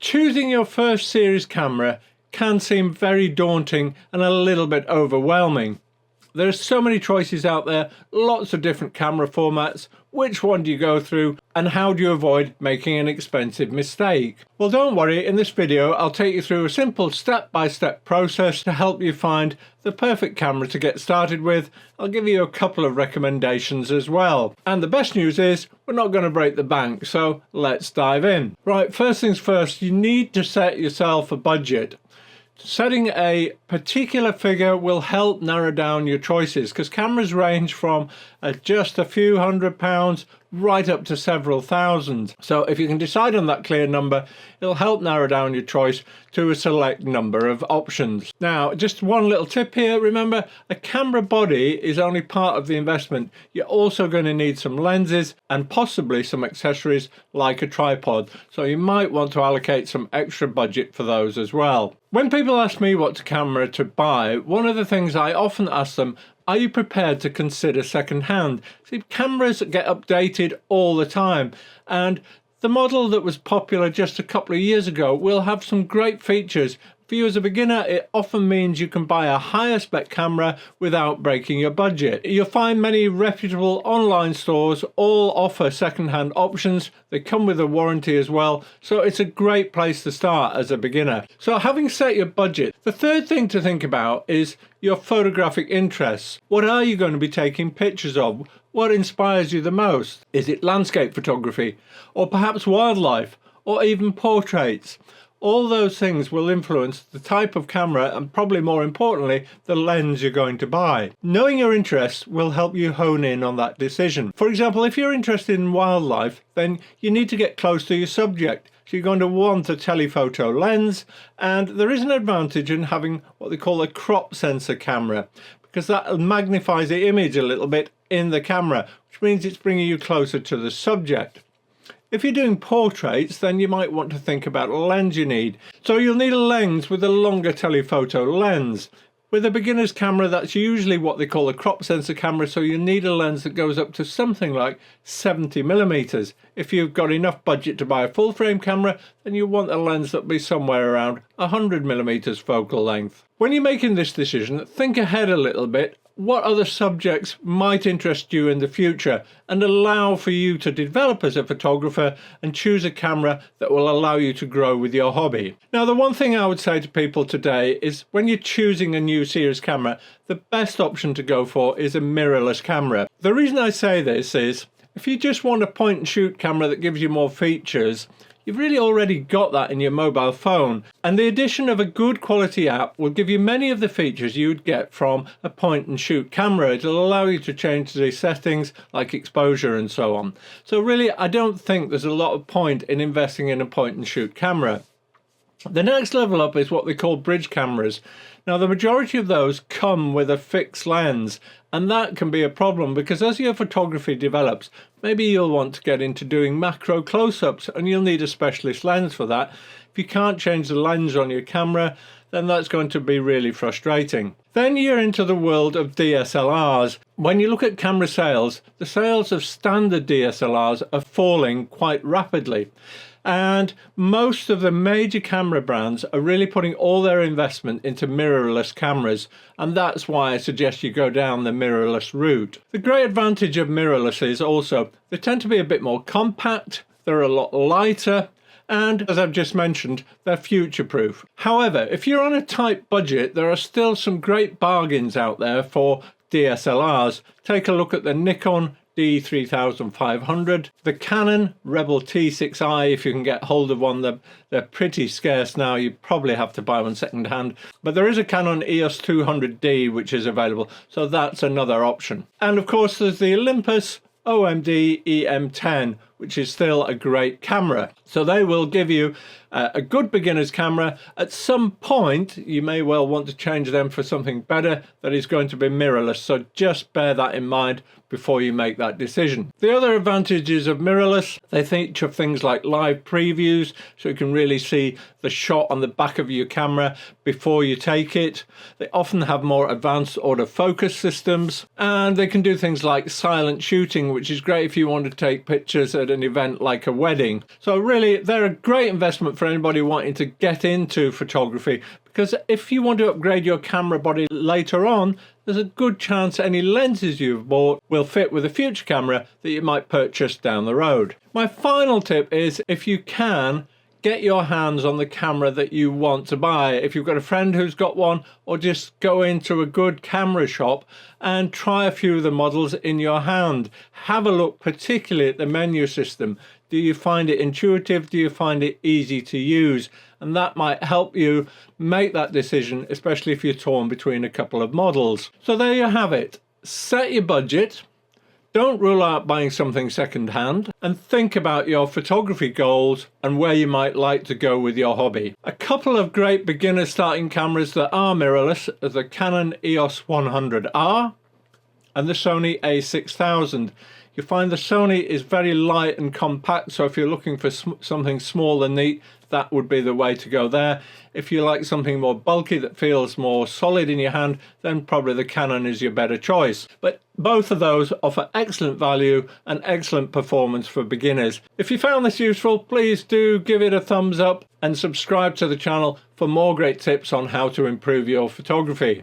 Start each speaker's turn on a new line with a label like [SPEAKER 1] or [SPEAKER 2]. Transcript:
[SPEAKER 1] Choosing your first series camera can seem very daunting and a little bit overwhelming. There are so many choices out there, lots of different camera formats. Which one do you go through and how do you avoid making an expensive mistake? Well, don't worry, in this video I'll take you through a simple step-by-step process to help you find the perfect camera to get started with. I'll give you a couple of recommendations as well. And the best news is we're not going to break the bank, so let's dive in. Right, first things first, you need to set yourself a budget. Setting a particular figure will help narrow down your choices because cameras range from just a few £100s right up to several thousand. So if you can decide on that clear number, it'll help narrow down your choice to a select number of options. Now, just one little tip here. Remember, a camera body is only part of the investment. You're also going to need some lenses and possibly some accessories like a tripod. So you might want to allocate some extra budget for those as well. When people ask me what camera to buy, one of the things I often ask them, are you prepared to consider second-hand? See, cameras get updated all the time, and the model that was popular just a couple of years ago will have some great features. For you as a beginner, it often means you can buy a higher spec camera without breaking your budget. You'll find many reputable online stores all offer second-hand options. They come with a warranty as well, so it's a great place to start as a beginner. So having set your budget, the third thing to think about is your photographic interests. What are you going to be taking pictures of? What inspires you the most? Is it landscape photography, or perhaps wildlife, or even portraits? All those things will influence the type of camera and probably more importantly, the lens you're going to buy. Knowing your interests will help you hone in on that decision. For example, if you're interested in wildlife, then you need to get close to your subject. So you're going to want a telephoto lens, and there is an advantage in having what they call a crop sensor camera, because that magnifies the image a little bit in the camera, which means it's bringing you closer to the subject. If you're doing portraits, then you might want to think about a lens you need. So you'll need a lens with a longer telephoto lens. With a beginner's camera, that's usually what they call a crop sensor camera, so you need a lens that goes up to something like 70mm. If you've got enough budget to buy a full frame camera, then you want a lens that'll be somewhere around 100mm focal length. When you're making this decision, think ahead a little bit. What other subjects might interest you in the future and allow for you to develop as a photographer and choose a camera that will allow you to grow with your hobby. Now, the one thing I would say to people today is when you're choosing a new series camera, the best option to go for is a mirrorless camera. The reason I say this is if you just want a point and shoot camera that gives you more features, you've really already got that in your mobile phone, and the addition of a good quality app will give you many of the features you would get from a point and shoot camera. It'll allow you to change the settings like exposure and so on. So really, I don't think there's a lot of point in investing in a point and shoot camera. The next level up is what they call bridge cameras. Now, the majority of those come with a fixed lens, and that can be a problem because as your photography develops, maybe you'll want to get into doing macro close-ups and you'll need a specialist lens for that. If you can't change the lens on your camera, then that's going to be really frustrating. Then you're into the world of DSLRs. When you look at camera sales, the sales of standard DSLRs are falling quite rapidly. And most of the major camera brands are really putting all their investment into mirrorless cameras, and that's why I suggest you go down the mirrorless route. The great advantage of mirrorless is also they tend to be a bit more compact, they're a lot lighter, and as I've just mentioned, they're future-proof. However, if you're on a tight budget, there are still some great bargains out there for DSLRs. Take a look at the Nikon D3500, the Canon Rebel T6i, if you can get hold of one. They're pretty scarce now, you probably have to buy one second hand, but there is a Canon EOS 200D which is available, so that's another option. And of course there's the Olympus OMD EM10, which is still a great camera. So they will give you a good beginner's camera. At some point, you may well want to change them for something better that is going to be mirrorless. So just bear that in mind. before you make that decision. The other advantages of mirrorless, they feature things like live previews, so you can really see the shot on the back of your camera before you take it. They often have more advanced autofocus systems, and they can do things like silent shooting, which is great if you want to take pictures at an event like a wedding. So really, they're a great investment for anybody wanting to get into photography, because if you want to upgrade your camera body later on, there's a good chance any lenses you've bought will fit with a future camera that you might purchase down the road. My final tip is, if you can, get your hands on the camera that you want to buy. If you've got a friend who's got one, or just go into a good camera shop and try a few of the models in your hand. Have a look particularly at the menu system. Do you find it intuitive? Do you find it easy to use? And that might help you make that decision, especially if you're torn between a couple of models. So there you have it. Set your budget. Don't rule out buying something second-hand, and think about your photography goals and where you might like to go with your hobby. A couple of great beginner starting cameras that are mirrorless are the Canon EOS 100R and the Sony a6000. You find the Sony is very light and compact, so if you're looking for something small and neat, that would be the way to go there. If you like something more bulky that feels more solid in your hand, then probably the Canon is your better choice. But both of those offer excellent value and excellent performance for beginners. If you found this useful, please do give it a thumbs up and subscribe to the channel for more great tips on how to improve your photography.